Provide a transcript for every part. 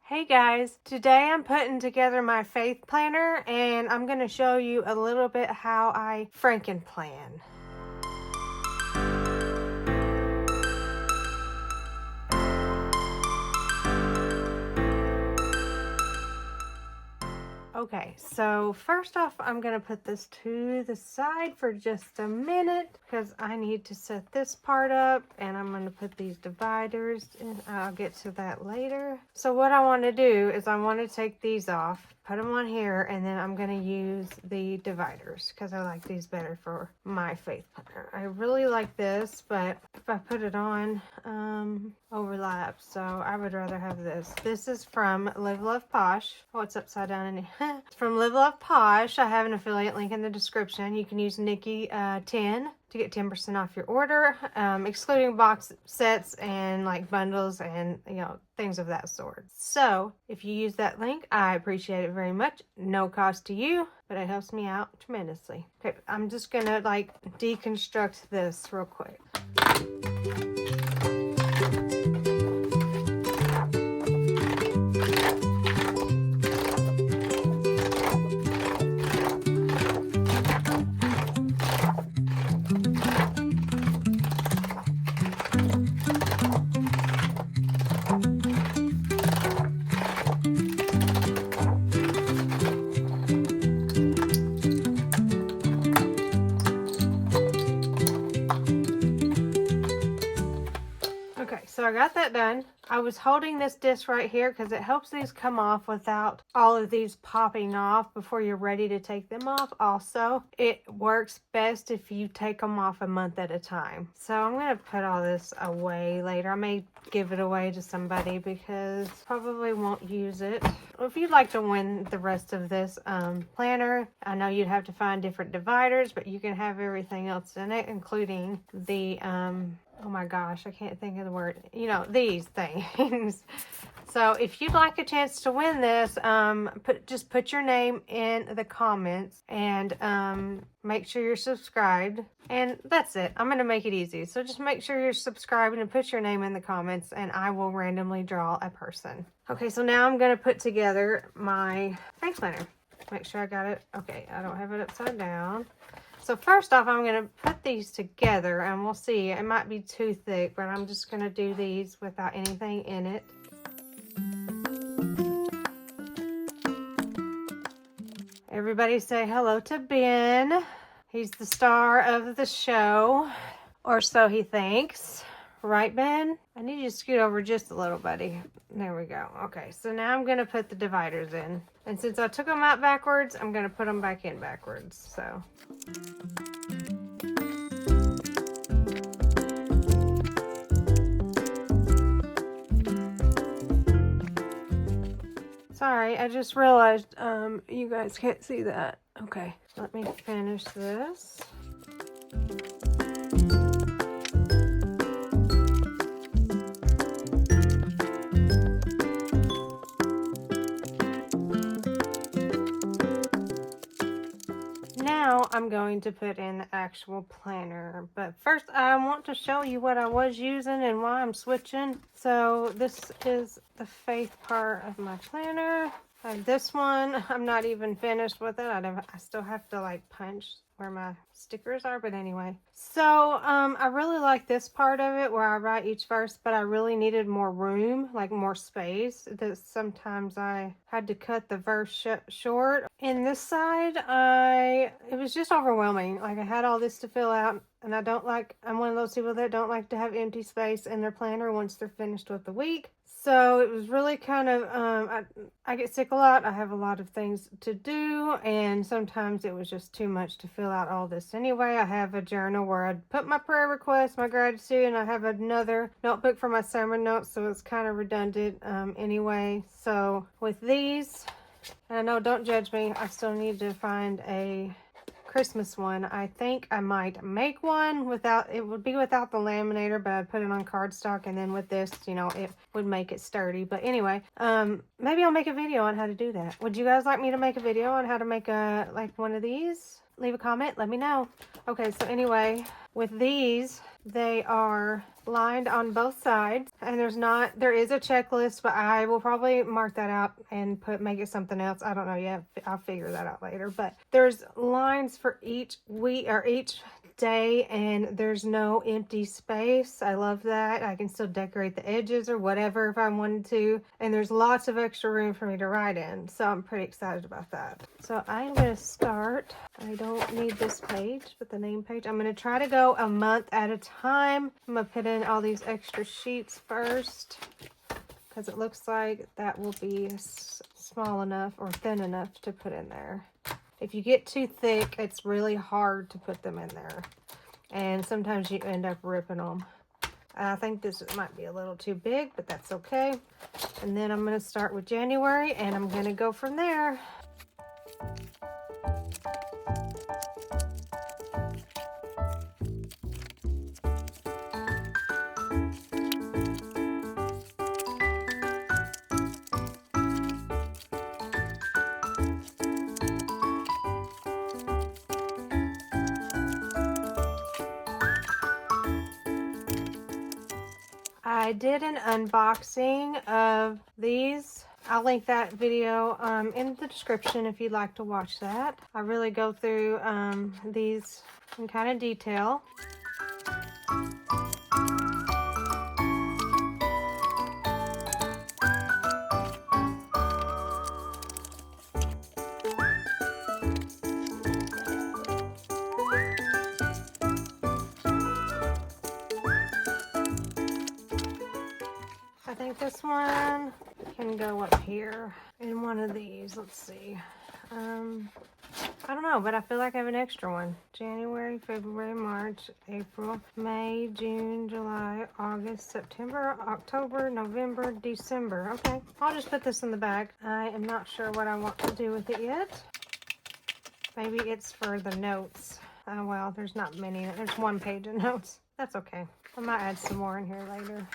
Hey guys, today I'm putting together my faith planner and I'm going to show you a little bit how I Frankenplan. Okay, so first off, I'm going to put this to the side for just a minute because I need to set this part up, and I'm going to put these dividers in. I'll get to that later. So what I want to do is I want to take these off, put them on here, and then I'm going to use the dividers because I like these better for my faith planner. I really like this, but if I put it on, overlaps, so I would rather have this. This is from Live Love Posh. Oh, it's upside down in here. It's from Live Love Posh. I have an affiliate link in the description. You can use Nikki 10 to get 10% off your order, excluding box sets and like bundles and things of that sort. So if you use that link, I appreciate it very much. No cost to you, but it helps me out tremendously. Okay, I'm just gonna like deconstruct this real quick. Okay, so I got that done. I was holding this disc right here because it helps these come off without all of these popping off before you're ready to take them off. Also, it works best if you take them off a month at a time. So I'm going to put all this away later. I may give it away to somebody because probably won't use it. If you'd like to win the rest of this planner, I know you'd have to find different dividers, but you can have everything else in it, including the oh my gosh, I can't think of the word. These things. So if you'd like a chance to win this, just put your name in the comments and make sure you're subscribed. And that's it. I'm going to make it easy. So just make sure you're subscribed and put your name in the comments, and I will randomly draw a person. Okay, so now I'm going to put together my faith planner. Make sure I got it. Okay, I don't have it upside down. So first off, I'm going to put these together, and we'll see. It might be too thick, but I'm just going to do these without anything in it. Everybody say hello to Ben. He's the star of the show, or so he thinks. Right, Ben? I need you to scoot over just a little, buddy. There we go. Okay, so now I'm going to put the dividers in. And since I took them out backwards, I'm going to put them back in backwards. So sorry, I just realized you guys can't see that. Okay, let me finish this. Now I'm going to put in the actual planner, but first I want to show you what I was using and why I'm switching. So this is the faith part of my planner. I have this one. I'm not even finished with it. I still have to like punch where my stickers are, but anyway. So I really like this part of it where I write each verse, but I really needed more room, like more space. That sometimes I had to cut the verse short. In this side, it was just overwhelming. Like I had all this to fill out, and I'm one of those people that don't like to have empty space in their planner once they're finished with the week. So it was really kind of, I get sick a lot. I have a lot of things to do, and sometimes it was just too much to fill out all this anyway. I have a journal where I'd put my prayer requests, my gratitude, and I have another notebook for my sermon notes, so it's kind of redundant anyway. So with these, and I know, don't judge me, I still need to find a Christmas one. I think I might make one it would be without the laminator, but I'd put it on cardstock, and then with this, it would make it sturdy. But anyway, maybe I'll make a video on how to do that. Would you guys like me to make a video on how to make one of these? Leave a comment, let me know. Okay, so anyway, with these, they are lined on both sides, and there is a checklist, but I will probably mark that out and make it something else. I don't know yet. I'll figure that out later. But there's lines for each week or each day, and there's no empty space. I love that. I can still decorate the edges or whatever if I wanted to, and there's lots of extra room for me to write in, so I'm pretty excited about that. So I'm going to start. I don't need this page, but the name page. I'm going to try to go a month at a time. I'm going to put in all these extra sheets first, because it looks like that will be small enough or thin enough to put in there. If you get too thick, it's really hard to put them in there. And sometimes you end up ripping them. I think this might be a little too big, but that's okay. And then I'm going to start with January, and I'm going to go from there. I did an unboxing of these. I'll link that video in the description if you'd like to watch that. I really go through these in kind of detail. I think this one can go up here in one of these. Let's see. I don't know, but I feel like I have an extra one. January, February, March, April, May, June, July, August, September, October, November, December. Okay, I'll just put this in the back. I am not sure what I want to do with it yet. Maybe it's for the notes. Well, there's not many. There's one page of notes. That's okay. I might add some more in here later.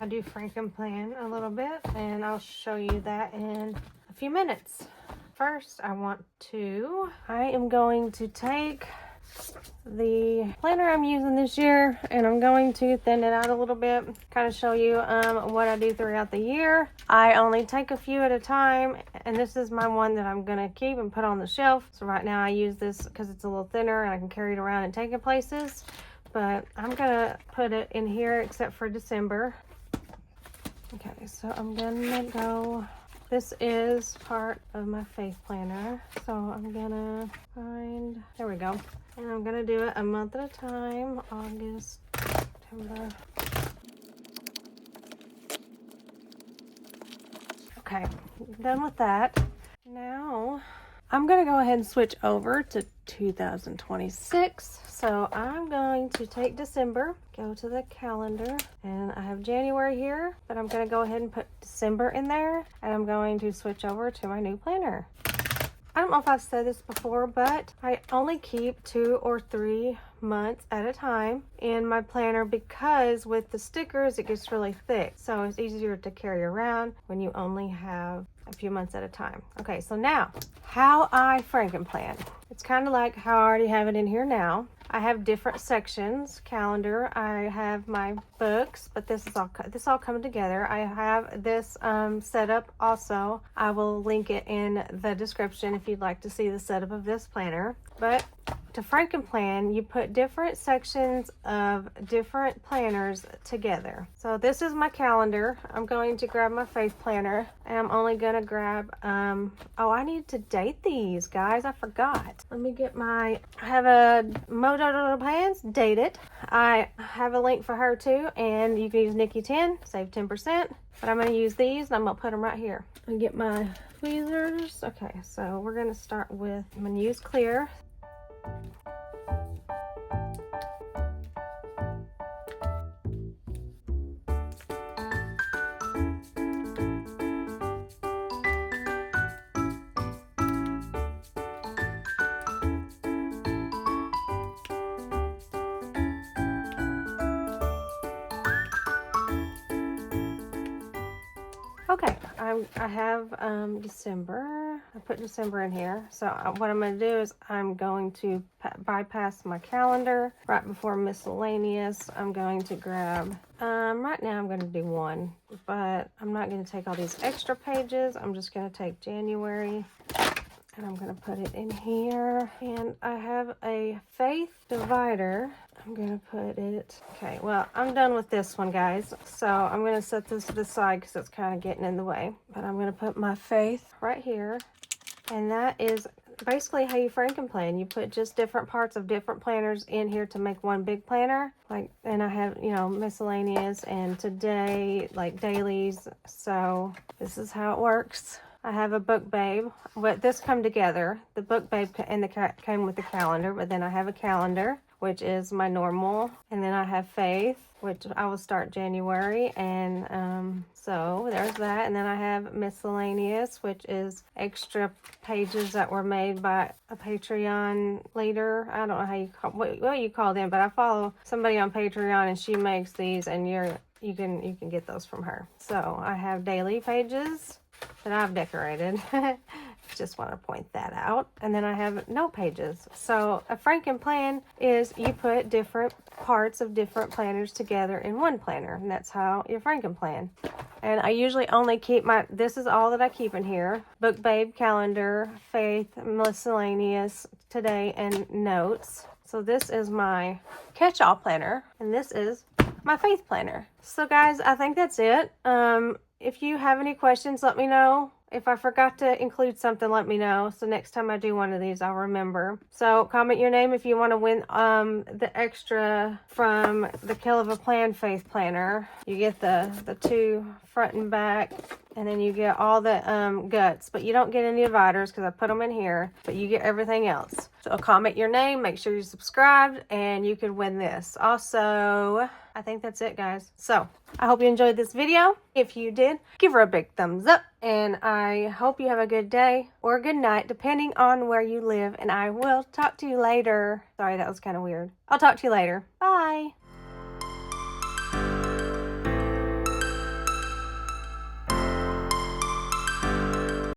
I do Frankenplan a little bit, and I'll show you that in a few minutes. First, I am going to take the planner I'm using this year, and I'm going to thin it out a little bit, kind of show you what I do throughout the year. I only take a few at a time, and this is my one that I'm going to keep and put on the shelf. So right now I use this because it's a little thinner and I can carry it around and take it places, but I'm going to put it in here except for December. Okay, so I'm gonna go, this is part of my faith planner, so I'm gonna find, there we go, and I'm gonna do it a month at a time, August, September. Okay, done with that. Now, I'm gonna go ahead and switch over to 2026. So I'm going to take December, go to the calendar, and I have January here, but I'm going to go ahead and put December in there, and I'm going to switch over to my new planner. I don't know if I've said this before, but I only keep 2 or 3 months at a time in my planner because with the stickers, it gets really thick. So it's easier to carry around when you only have a few months at a time. Okay, so now, how I Frankenplan. It's kind of like how I already have it in here now. I have different sections, calendar, I have my books, but this all coming together. I have this setup also. I will link it in the description if you'd like to see the setup of this planner. But to Frankenplan, you put different sections of different planners together. So this is my calendar. I'm going to grab my faith planner, and I'm only going to grab, oh, I need to date these, guys. I forgot. Let me get I have a Modo Plans, date it. I have a link for her too, and you can use Nikki 10, save 10%. But I'm going to use these, and I'm going to put them right here. And get my tweezers. Okay, so we're going to start with, I'm going to use clear. Okay, I have December. I put December in here. So what I'm going to do is I'm going to bypass my calendar. Right before miscellaneous, I'm going to grab, right now I'm going to do one, but I'm not going to take all these extra pages. I'm just going to take January. And I'm going to put it in here. And I have a faith divider. I'm going to put it... Okay, well, I'm done with this one, guys. So I'm going to set this to the side because it's kind of getting in the way. But I'm going to put my faith right here. And that is basically how you Frankenplan. You put just different parts of different planners in here to make one big planner. Like, and I have, you know, miscellaneous and today, like dailies. So this is how it works. I have a book babe, but this come together. The book babe and the came with the calendar, but then I have a calendar, which is my normal, and then I have faith, which I will start January, and so there's that. And then I have miscellaneous, which is extra pages that were made by a Patreon leader. I don't know how you call what you call them, but I follow somebody on Patreon, and she makes these, and you can get those from her. So I have daily pages that I've decorated. Just want to point that out. And then I have note pages. So a Frankenplan is you put different parts of different planners together in one planner, and that's how you Frankenplan. And I usually only keep this is all that I keep in here: book babe, calendar, faith, miscellaneous, today, and notes. So this is my catch-all planner, and this is my faith planner. So guys, I think that's it. If you have any questions, let me know. If I forgot to include something, let me know. So next time I do one of these, I'll remember. So comment your name if you want to win the extra from the Kill of a Plan Faith Planner. You get the two front and back, and then you get all the guts. But you don't get any dividers because I put them in here. But you get everything else. So comment your name, make sure you're subscribed, and you could win this. Also, I think that's it, guys. So I hope you enjoyed this video. If you did, give her a big thumbs up. And I hope you have a good day or a good night, depending on where you live. And I will talk to you later. Sorry, that was kind of weird. I'll talk to you later. Bye.